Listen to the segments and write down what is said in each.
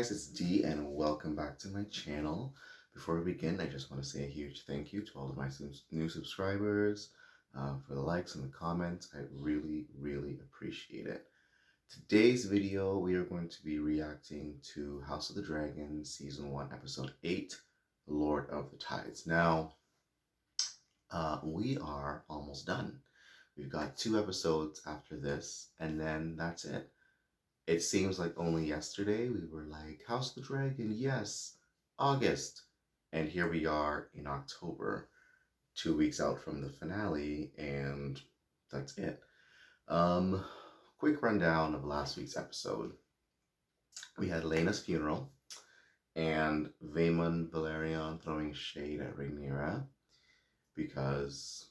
guys, it's D and welcome back to my channel. Before we begin, I just want to say a huge thank you to all of my new subscribers for the likes and the comments. I really appreciate it. Today's video, we are going to be reacting to House of the Dragon Season 1, Episode 8, Lord of the Tides. Now, we are almost done. We've got 2 episodes after this, and then that's it. It seems like only yesterday we were like, House of the Dragon, yes, August. And here we are in October, 2 weeks out from the finale, and that's it. Quick rundown of last week's episode. We had Lena's funeral, and Vaemon Valerion throwing shade at Rhaenyra because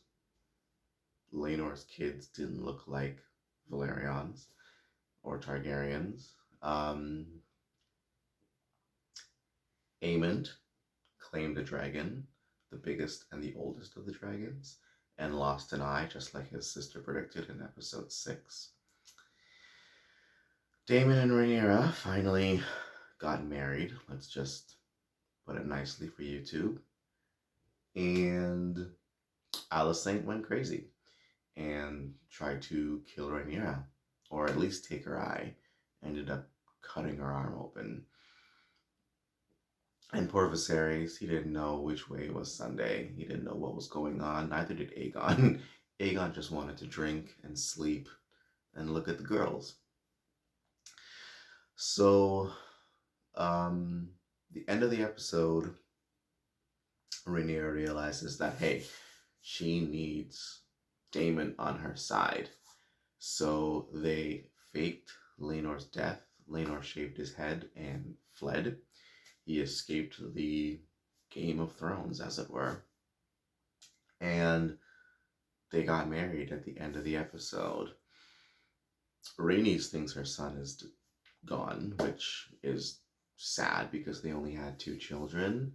Laenor's kids didn't look like Valerians or Targaryens. Aemond claimed a dragon, the biggest and the oldest of the dragons, and lost an eye, just like his sister predicted in episode 6. Daemon and Rhaenyra finally got married. Let's just put it nicely for YouTube. And Alicent went crazy and tried to kill Rhaenyra, or at least take her eye. Ended up cutting her arm open. And poor Viserys, he didn't know which way was Sunday. He didn't know what was going on. Neither did Aegon. Aegon just wanted to drink and sleep and look at the girls. So, the end of the episode, Rhaenyra realizes that, hey, she needs Daemon on her side. So they faked Laenor's death. Laenor shaved his head and fled. He escaped the Game of Thrones, as it were. And they got married at the end of the episode. Rhaenys thinks her son is gone, which is sad because they only had 2 children.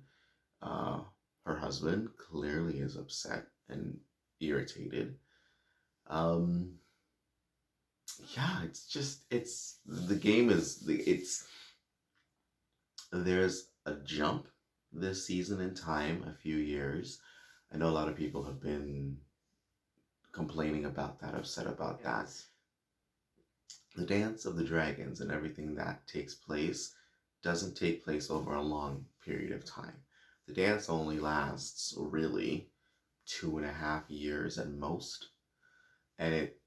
Her husband clearly is upset and irritated. Yeah, there's a jump this season in time, a few years. I know a lot of people have been complaining about that, upset about that. The Dance of the Dragons and everything that takes place doesn't take place over a long period of time. The dance only lasts really 2.5 years at most. And it,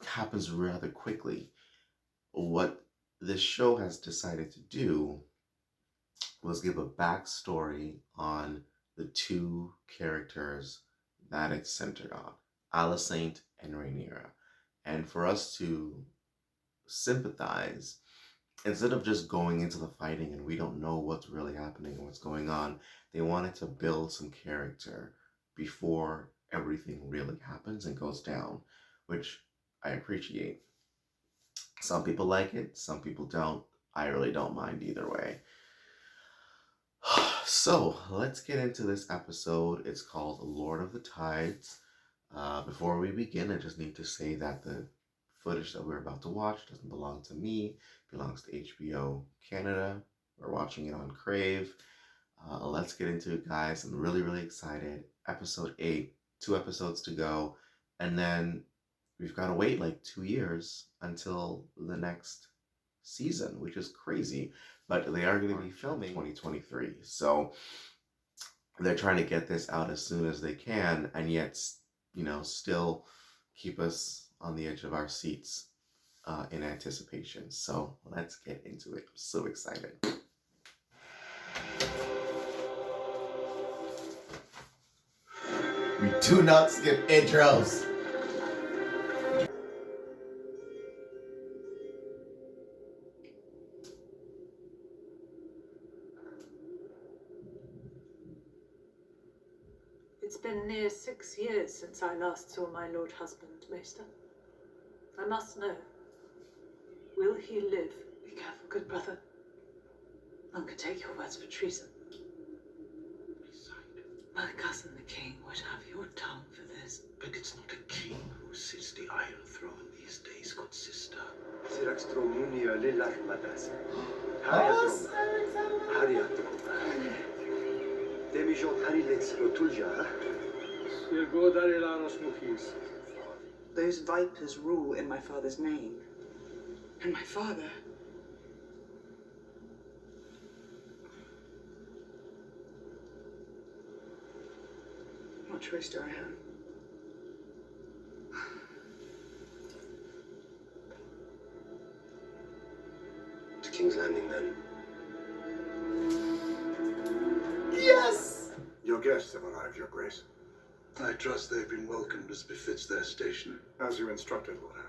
happens rather quickly. What this show has decided to do was give a backstory on the 2 characters that it's centered on, Alicent and Rhaenyra. And for us to sympathize, instead of just going into the fighting and we don't know what's really happening and what's going on, they wanted to build some character before everything really happens and goes down, which I appreciate. Some people like it, some people don't. I really don't mind either way. So, let's get into this episode. It's called Lord of the Tides. Before we begin, I just need to say that the footage that we're about to watch doesn't belong to me. It belongs to HBO Canada. We're watching it on Crave. Let's get into it, guys. I'm really excited. Episode 8, 2 episodes to go. And then we've got to wait like 2 years until the next season, which is crazy. But they are going to be filming 2023. So they're trying to get this out as soon as they can, and yet, still keep us on the edge of our seats in anticipation. So let's get into it. I'm so excited. We do not skip intros. It's been near 6 years since I last saw my lord husband, Maester. I must know. Will he live? Be careful, good brother. None can take your words for treason. My cousin the king would have your tongue for this. But it's not a king who sits the Iron Throne these days, good sister. Sir Extromunia Those vipers rule in my father's name. And my father... What choice do I have? To King's Landing, then. Yes! Your guests have arrived, Your Grace. I trust they've been welcomed as befits their station. As you instructed, Lord Hand.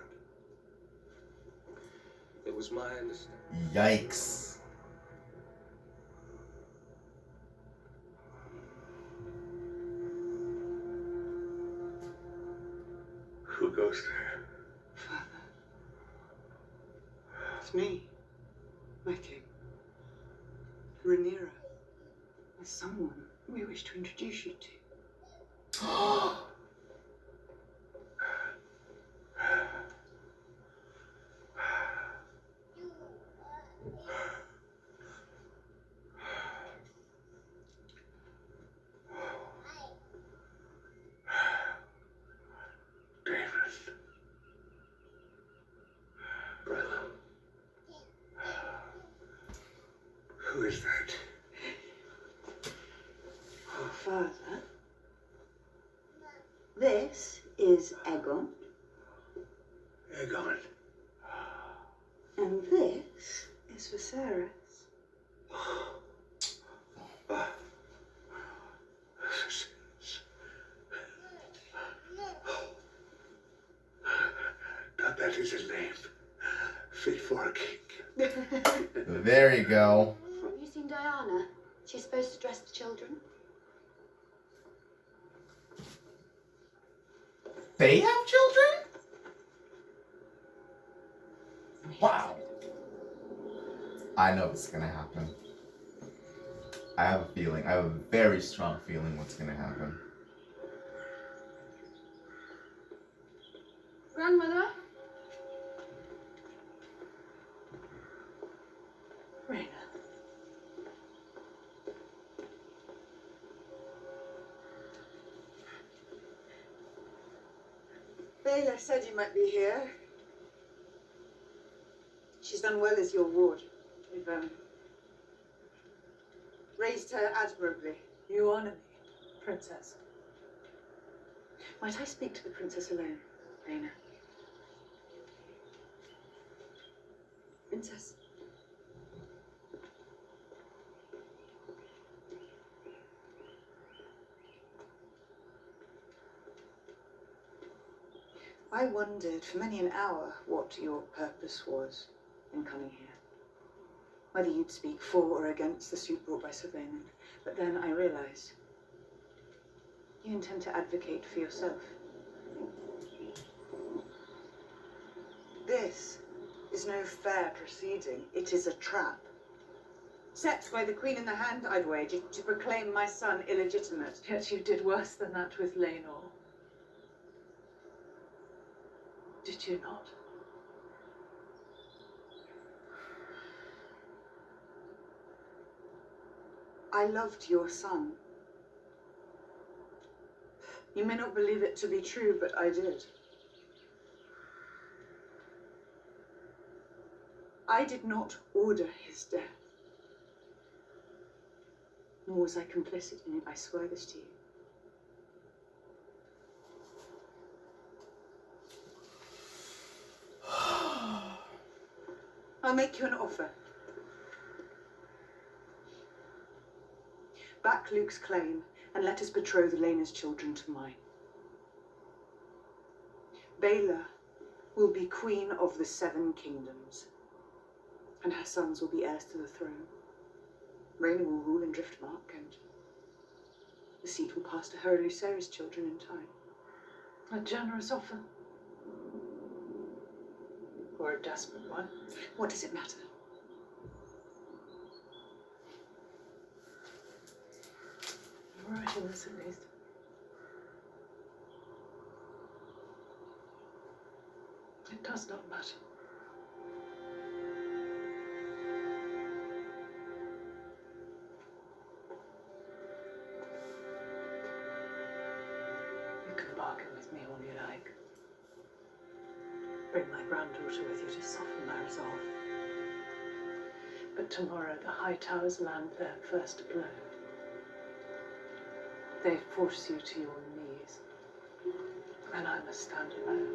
It was my understanding. Yikes. Who goes there? Father. It's me, my king. Rhaenyra. There's someone we wish to introduce you to. David. Brother. Who is that? Oh, Father. This is Aegon, Aegon. And this is Viserys. That is a name fit for a king. There you go. have you seen Diana? She's supposed to dress the children. They have children? Wow. I know what's gonna happen. I have a feeling. I have a very strong feeling what's gonna happen. Grandmother? Rhaena. Baela said you might be here. She's done well as your ward. You've raised her admirably. You honor me, Princess. Might I speak to the Princess alone, Rhaena? Princess. I wondered for many an hour what your purpose was in coming here. Whether you'd speak for or against the suit brought by Sir Vaynard. But then I realized you intend to advocate for yourself. This is no fair proceeding. It is a trap. Set by the Queen in the hand, I'd wager, to proclaim my son illegitimate. Yet you did worse than that with Laenor. Did you not? I loved your son. You may not believe it to be true, but I did. I did not order his death. Nor was I complicit in it, I swear this to you. I'll make you an offer. Back Luke's claim, and let us betroth Laena's children to mine. Baela will be queen of the 7 kingdoms, and her sons will be heirs to the throne. Rhaena will rule in Driftmark, and the seat will pass to her and Lucerys' children in time. A generous offer. Or a desperate one. What does it matter? You're right in this, at least. It does not matter. bring my granddaughter with you to soften my resolve. But tomorrow the High Towers land their first blow. They force you to your knees, and I must stand alone.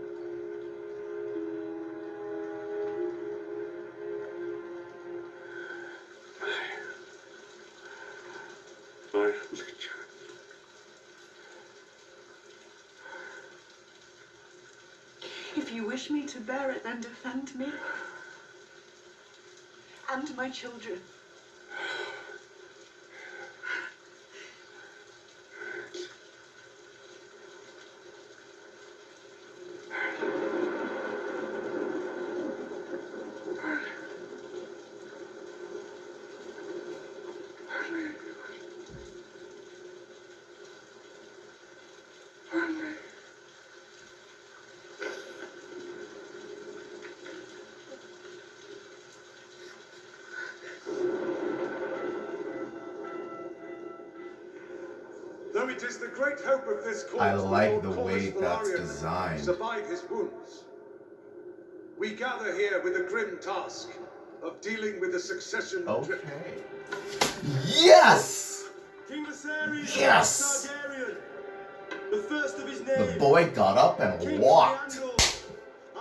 My Richard. If you wish me to bear it, then defend me and my children. Though it is the great hope of this cause I like Lord the Corlys way that's Velaryon designed. survive his wounds, we gather here with a grim task of dealing with the succession drift. Okay. Yes! King Viserys Yes! Targaryen, the first of his name. The boy got up and King walked. Randall,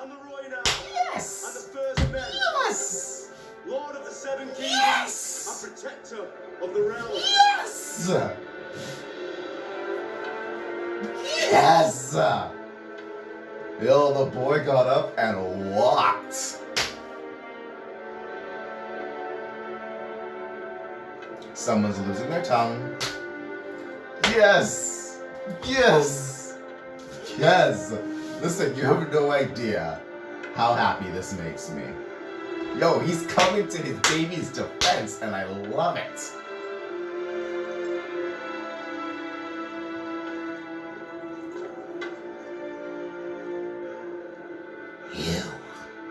and the Royal, Yes! and the first men. Yes! Lord of the Seven Kingdoms, Yes! and protector of the realm. Yes! Yes! Yo, the boy got up and walked. Someone's losing their tongue. Yes! Yes! Yes! Listen, you have no idea how happy this makes me. Yo, he's coming to his baby's defense, and I love it. Ew.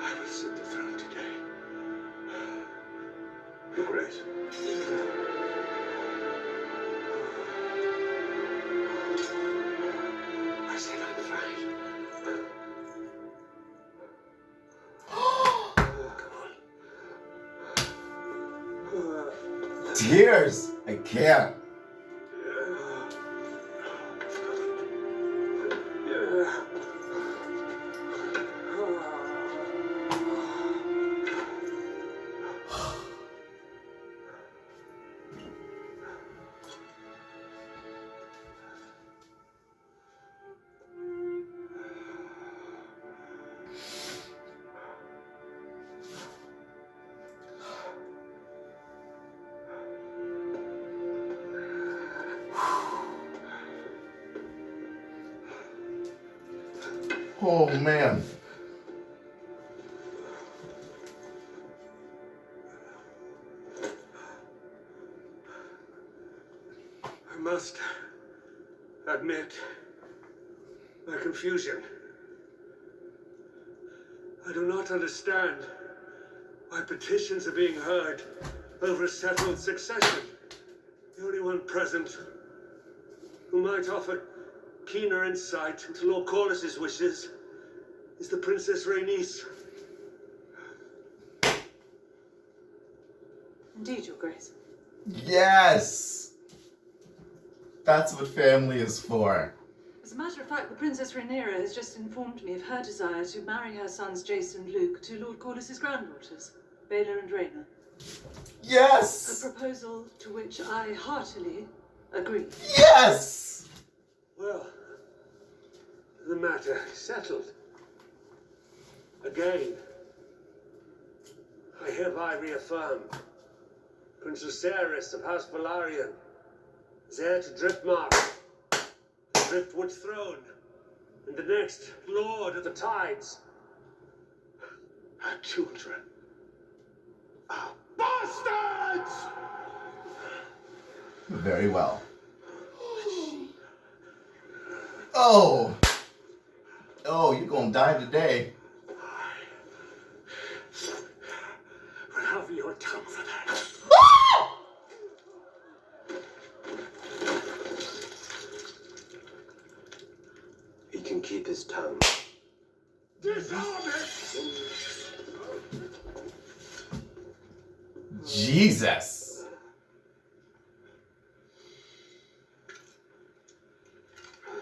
I will sit the throne today. Your Grace. I said I'm fine. Come on. Tears! I can't. Oh man. I must admit my confusion. I do not understand why petitions are being heard over a settled succession. The only one present who might offer keener insight into Lord Corlys's wishes is the Princess Rhaenys. Indeed, Your Grace. Yes! That's what family is for. As a matter of fact, the Princess Rhaenyra has just informed me of her desire to marry her sons Jace and Luke to Lord Corlys's granddaughters, Baela and Rhaena. A Yes! proposal to which I heartily agree. Yes! Well, the matter is settled. Again, I hereby reaffirm Prince Viserys of House Velaryon is heir to Driftmark, the Driftwood throne, and the next Lord of the Tides. Our children are bastards! Very well. Oh! Oh, you're gonna die today. Will have your tongue for that. He can keep his tongue. Disarm it! Jesus.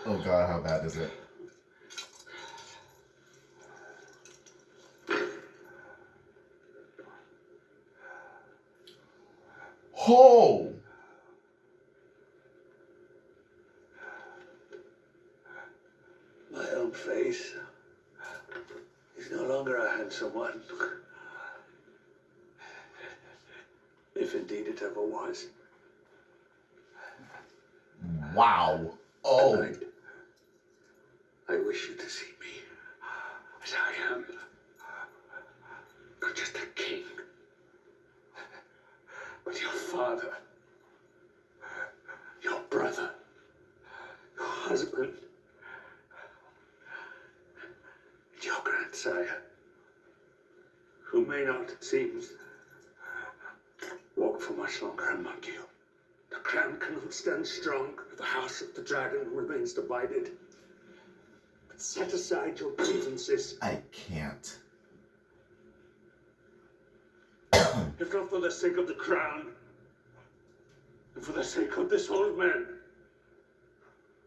Oh God, how bad is it? Oh! My own face is no longer a handsome one. If indeed it ever was. Wow. Oh. Tonight, I wish you to see me as I am. Not just a king, but your father, your brother, your husband, and your grandsire, who may not, it seems, walk for much longer among you. The crown cannot stand strong if the house of the dragon remains divided. But set aside your grievances, I can't. if not for the sake of the crown, and for the sake of this old man,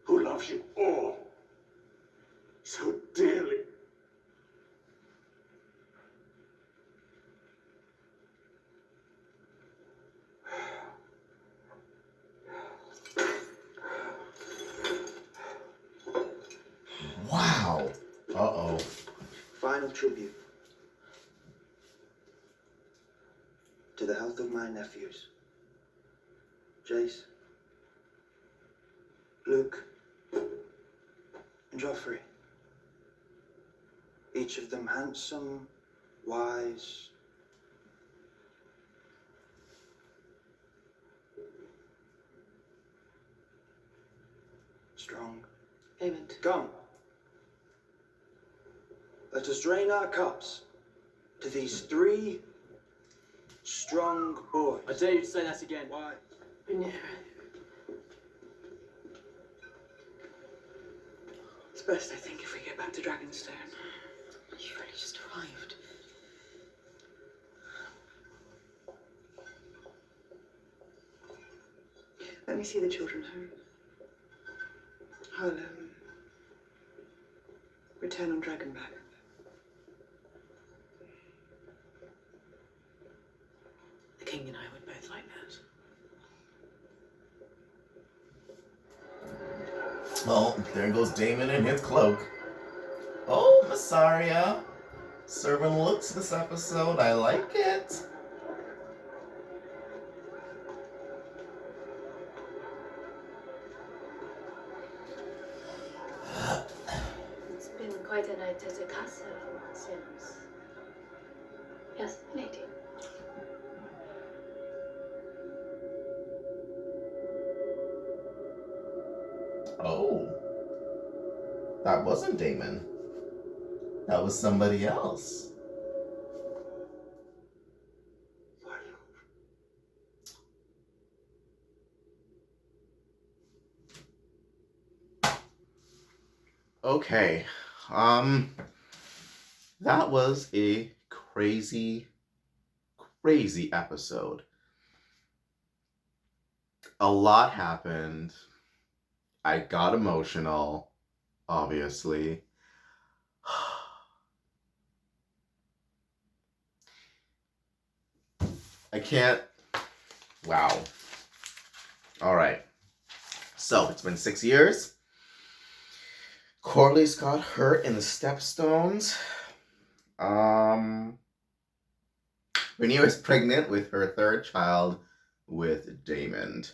who loves you all so dearly. Wow. Uh-oh. Final tribute to the health of my nephews, Jace, Luke, and Joffrey. Each of them handsome, wise, strong. Amen. Come, let us drain our cups to these three strong boys. I dare you to say that again. Why? Rhaenyra. It's best, I think, if we get back to Dragonstone. You've only just arrived. Let me see the children home. I'll return on Dragonback. The king and I would both like that. Well, there goes Damon in his cloak. Oh, Massaria. Serving looks this episode. I like it. It's been quite a night at the castle, Sims. Yes, lady. Oh. That wasn't Damon. That was somebody else. Okay. That was a crazy episode. A lot happened. I got emotional, obviously. I can't. Wow. All right. So it's been 6 years. Corley's got hurt in the Stepstones. Rhaenyra is pregnant with her third child with Damon.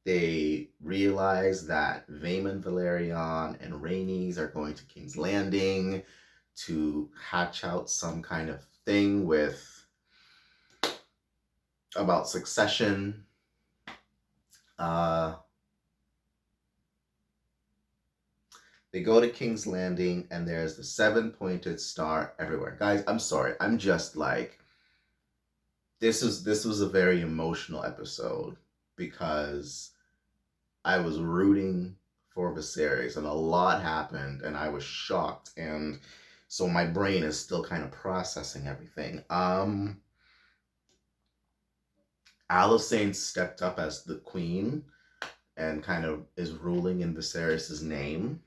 They realize that Vaemon Valerion and Rhaenys are going to King's Landing to hatch out some kind of thing with about succession. They go to King's Landing and there's the 7-pointed star everywhere. Guys, I'm sorry. I'm just like, this was a very emotional episode because I was rooting for Viserys, and a lot happened, and I was shocked, and so my brain is still kind of processing everything. Alicent stepped up as the queen and kind of is ruling in Viserys' name.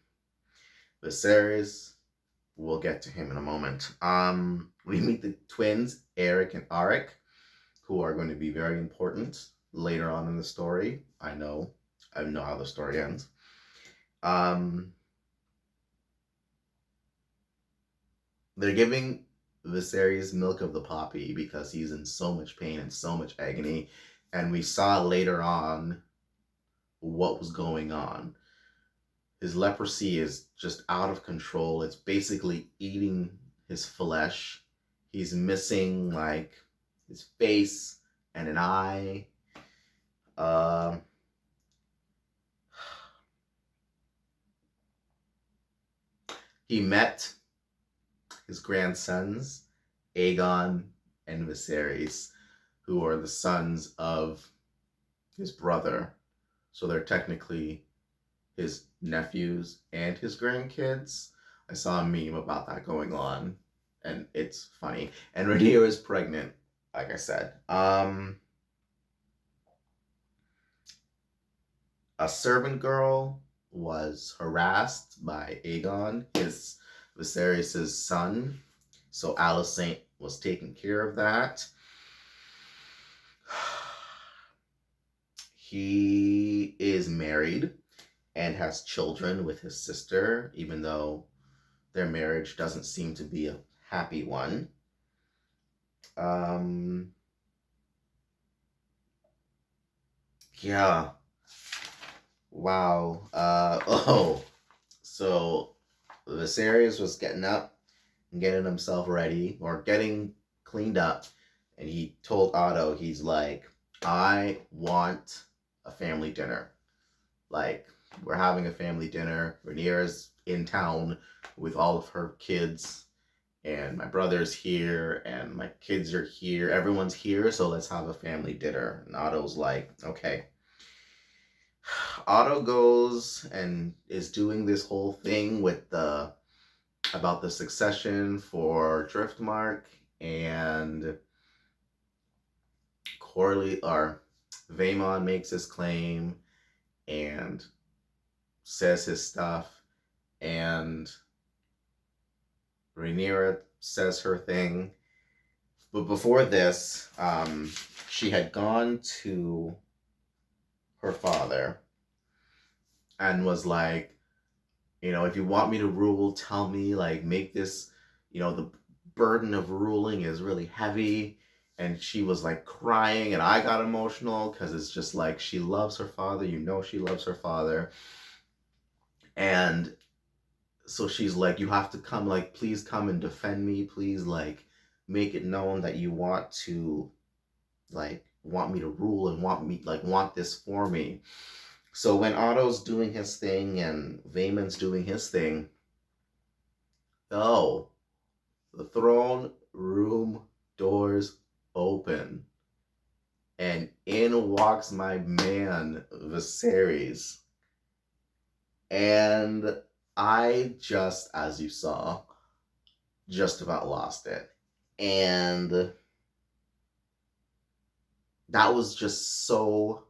Viserys, we'll get to him in a moment. We meet the twins, Eric and Arik, who are going to be very important later on in the story. I know how the story ends. They're giving Viserys milk of the poppy because he's in so much pain and so much agony. And we saw later on what was going on. His leprosy is just out of control. It's basically eating his flesh. He's missing like his face and an eye. He met his grandsons, Aegon and Viserys, who are the sons of his brother. So they're technically his nephews and his grandkids. I saw a meme about that going on, and it's funny. And Rhaenyra is pregnant, like I said. A servant girl was harassed by Aegon, his Viserys' son. So Alicent was taking care of that. He is married and has children with his sister, even though their marriage doesn't seem to be a happy one. Yeah. Wow. So Viserys was getting up and getting himself ready, or getting cleaned up, and he told Otto, he's like, I want a family dinner. Like, we're having a family dinner. Rhaenyra's in town with all of her kids, and my brother's here, and my kids are here. Everyone's here, so let's have a family dinner. And Otto's like, okay. Otto goes and is doing this whole thing with about the succession for Driftmark, and Vaemon makes his claim and says his stuff, and Rhaenyra says her thing. But before this, she had gone to her father and was like, if you want me to rule, tell me, like, make this, the burden of ruling is really heavy. And she was like crying, and I got emotional because it's just like, she loves her father. She loves her father. And so she's like, you have to come, like, please come and defend me. Please, like, make it known that you want to, like, want me to rule and want this for me. So when Otto's doing his thing and Vaemon's doing his thing, the throne room doors open, and in walks my man Viserys, and I just, as you saw, just about lost it. And that was just so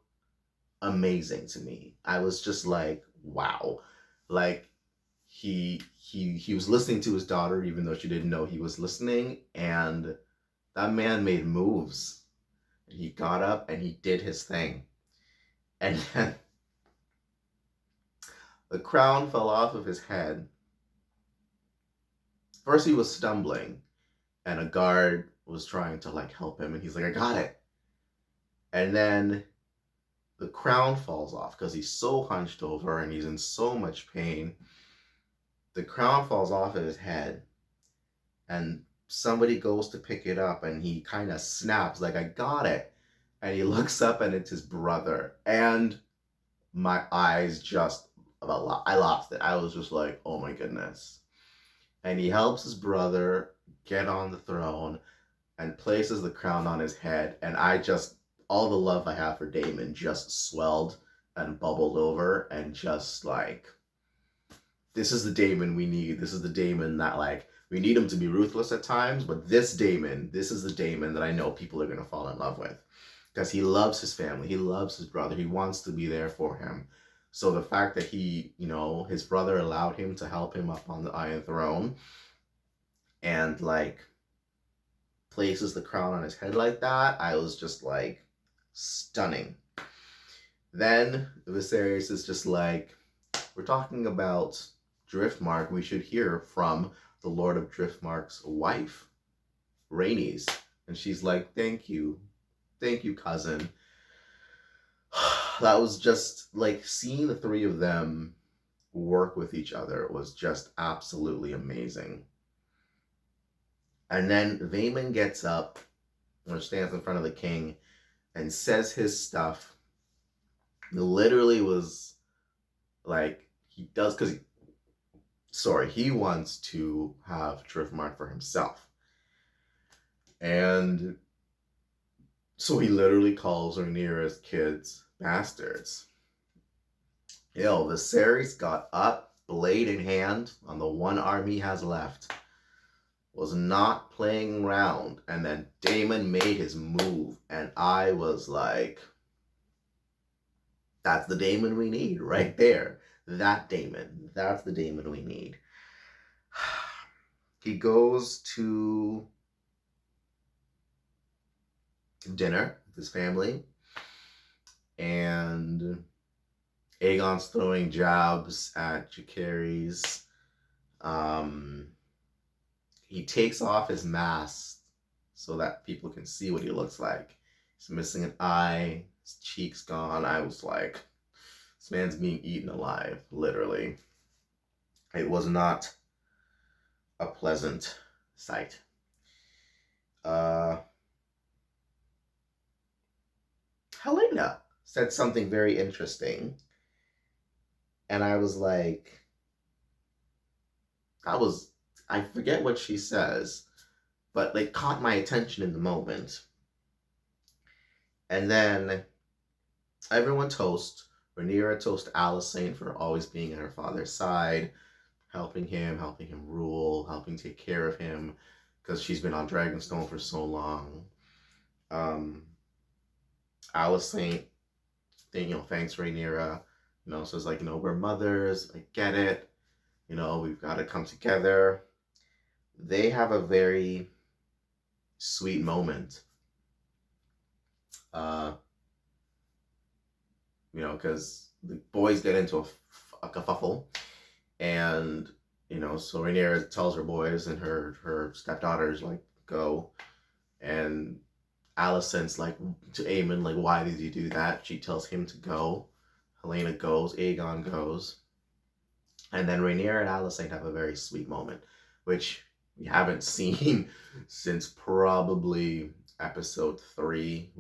amazing to me. I was just like, wow. Like, he was listening to his daughter, even though she didn't know he was listening, and that man made moves. He got up and he did his thing. And then the crown fell off of his head. First he was stumbling, and a guard was trying to, like, help him, and he's like, I got it. And then the crown falls off because he's so hunched over and he's in so much pain. The crown falls off of his head, and somebody goes to pick it up, and he kind of snaps, like, I got it. And he looks up, and it's his brother. And my eyes I lost it. I was just like, oh my goodness. And he helps his brother get on the throne and places the crown on his head. And all the love I have for Daemon just swelled and bubbled over, and just like, this is the Daemon we need. This is the Daemon that, like, we need him to be ruthless at times, but this is the Daemon that I know people are going to fall in love with. Because he loves his family. He loves his brother. He wants to be there for him. So the fact that his brother allowed him to help him up on the Iron Throne and, like, places the crown on his head like that, I was just like, stunning. Then Viserys is just like, we're talking about Driftmark. We should hear from the Lord of Driftmark's wife, Rhaenys. And she's like, thank you, cousin. That was just like, seeing the three of them work with each other was just absolutely amazing. And then Vaemon gets up or stands in front of the king and says his stuff. It literally was like, he wants to have Driftmark for himself. And so he literally calls Rhaenyra's kids bastards. Viserys got up, blade in hand, on the one arm he has left. Was not playing around. And then Daemon made his move. And I was like, that's the Daemon we need right there. That Daemon. That's the Daemon we need. He goes to dinner with his family. And Aegon's throwing jabs at Jacaerys. He takes off his mask so that people can see what he looks like. He's missing an eye. His cheek's gone. I was like, this man's being eaten alive, literally. It was not a pleasant sight. Helena said something very interesting. And I was like, I forget what she says, but like caught my attention in the moment. And then everyone toasts. Rhaenyra toasts Alicent for always being at her father's side, helping him rule, helping take care of him, because she's been on Dragonstone for so long. Alicent, thanks Rhaenyra, says like, we're mothers, I get it, we've got to come together. They have a very sweet moment. Because the boys get into a kerfuffle, and so Rhaenyra tells her boys, and her stepdaughters like, go, and Alicent's like to Aemon, like, why did you do that? She tells him to go. Helena goes, Aegon goes, and then Rhaenyra and Alicent have a very sweet moment, which we haven't seen since probably episode 3,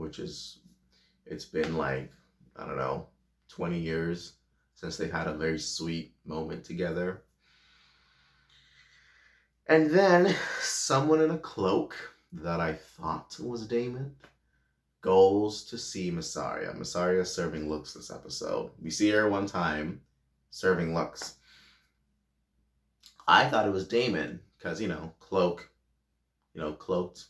it's been like, I don't know, 20 years since they've had a very sweet moment together. And then someone in a cloak that I thought was Daemon goes to see Mysaria. Mysaria serving looks this episode. We see her one time serving looks. I thought it was Daemon because, cloaked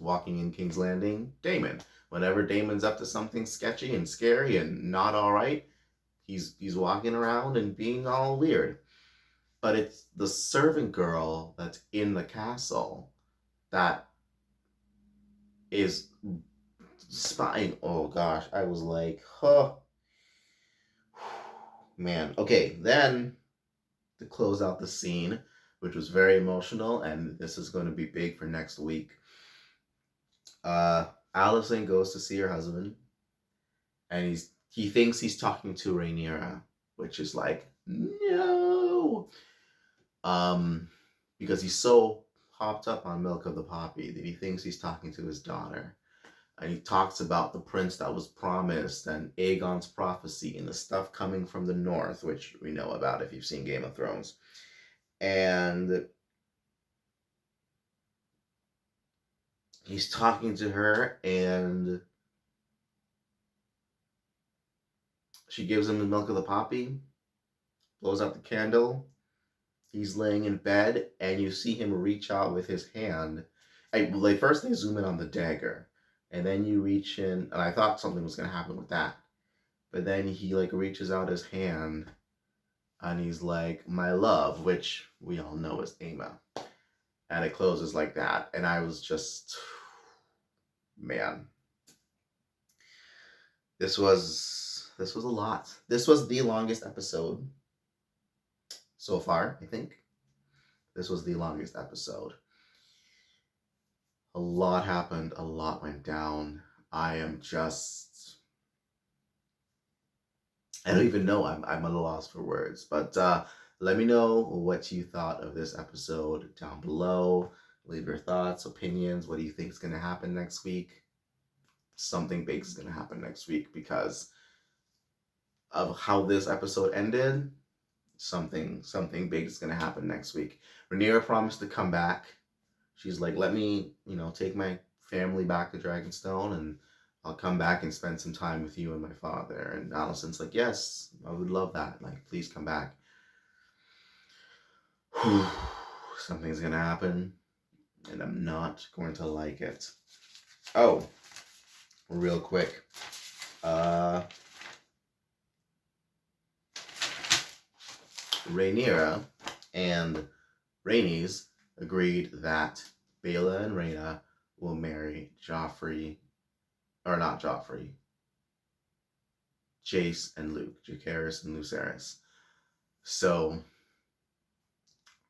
walking in King's Landing, Daemon. Whenever Daemon's up to something sketchy and scary and not all right, he's walking around and being all weird. But it's the servant girl that's in the castle that is spying. Oh gosh, I was like, huh. Man. Okay, then to close out the scene, which was very emotional, and this is going to be big for next week. Alicent goes to see her husband, and he thinks he's talking to Rhaenyra, which is like, no, because he's so hopped up on Milk of the Poppy that he thinks he's talking to his daughter, and he talks about the prince that was promised and Aegon's prophecy and the stuff coming from the north, which we know about if you've seen Game of Thrones. And he's talking to her, and She gives him the milk of the poppy, blows out the candle. He's laying in bed, and you see him reach out with his hand. First they zoom in on the dagger, and then you reach in, and I thought something was gonna happen with that. But then he like reaches out his hand, and he's like, "My love," which we all know is Ama. And it closes like that. And I was just, man. This was a lot. This was the longest episode so far, I think. This was the longest episode. A lot happened, a lot went down. I don't even know. I'm at a loss for words. But let me know what you thought of this episode down below. Leave your thoughts, opinions. What do you think is going to happen next week? Something big is going to happen next week because of how this episode ended. Something big is going to happen next week. Rhaenyra promised to come back. She's like, let me, take my family back to Dragonstone, and I'll come back and spend some time with you and my father. And Alicent's like, yes, I would love that. Like, please come back. Something's going to happen, and I'm not going to like it. Oh, real quick. Rhaenyra and Rhaenys agreed that Baela and Rhaena will marry Jace and Luke, Jacaerys and Lucerys. So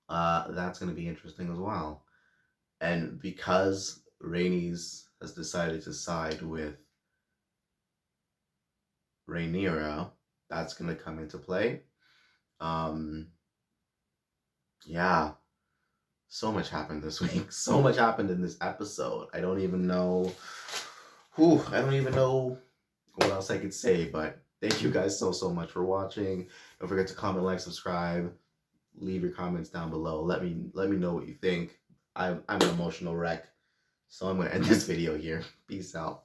that's going to be interesting as well. And because Rhaenys has decided to side with Rhaenyra, that's going to come into play. Yeah, so much happened this week. So much happened in this episode. I don't even know what else I could say, but thank you guys so much for watching. Don't forget to comment, like, subscribe, leave your comments down below. Let me know what you think. I'm an emotional wreck, so I'm gonna end this video here. Peace out.